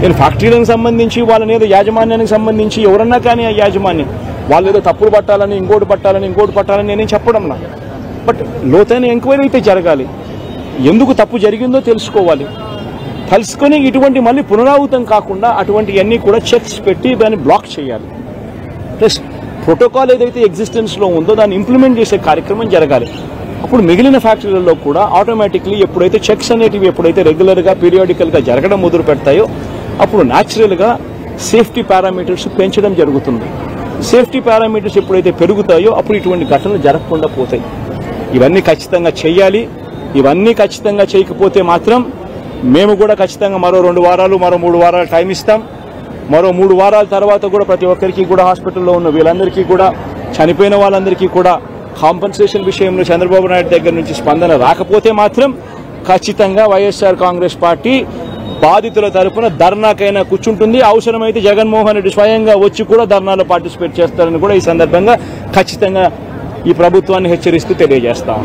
నేను ఫ్యాక్టరీలకు సంబంధించి వాళ్ళని ఏదో యాజమాన్యానికి సంబంధించి ఎవరన్నా కానీ ఆ యాజమాన్యం వాళ్ళు ఏదో తప్పులు పట్టాలని ఇంకోటి పట్టాలని నేనేం చెప్పడం నా. బట్ లోతైన ఎంక్వైరీ అయితే జరగాలి. ఎందుకు తప్పు జరిగిందో తెలుసుకొని ఇటువంటి మళ్ళీ పునరావృతం కాకుండా అటువంటివన్నీ కూడా చెక్స్ పెట్టి దాన్ని బ్లాక్ చేయాలి. ప్లస్ ప్రోటోకాల్ ఏదైతే ఎగ్జిస్టెన్స్లో ఉందో దాన్ని ఇంప్లిమెంట్ చేసే కార్యక్రమం జరగాలి. అప్పుడు మిగిలిన ఫ్యాక్టరీలలో కూడా ఆటోమేటిక్లీ ఎప్పుడైతే చెక్స్ అనేటివి ఎప్పుడైతే రెగ్యులర్గా పీరియాడికల్గా జరగడం మొదలు పెడతాయో అప్పుడు న్యాచురల్గా సేఫ్టీ పారామీటర్స్ పెంచడం జరుగుతుంది. సేఫ్టీ పారామీటర్స్ ఎప్పుడైతే పెరుగుతాయో అప్పుడు ఇటువంటి ఘటనలు జరగకుండా పోతాయి. ఇవన్నీ ఖచ్చితంగా చేయాలి. ఇవన్నీ ఖచ్చితంగా చేయకపోతే మాత్రం మేము కూడా ఖచ్చితంగా మరో 2 వారాలు మరో 3 వారాలు టైం ఇస్తాం. మరో 3 వారాల తర్వాత కూడా ప్రతి ఒక్కరికి కూడా హాస్పిటల్లో ఉన్న వీళ్ళందరికీ కూడా చనిపోయిన వాళ్ళందరికీ కూడా కాంపెన్సేషన్ విషయంలో చంద్రబాబు నాయుడు దగ్గర నుంచి స్పందన రాకపోతే మాత్రం ఖచ్చితంగా వైఎస్ఆర్ కాంగ్రెస్ పార్టీ బాధితుల తరఫున ధర్నాకైనా కూర్చుంటుంది. అవసరమైతే జగన్మోహన్ రెడ్డి స్వయంగా వచ్చి కూడా ధర్నాలో పార్టిసిపేట్ చేస్తారని కూడా ఈ సందర్భంగా ఖచ్చితంగా ఈ ప్రభుత్వాన్ని హెచ్చరిస్తూ తెలియజేస్తాం.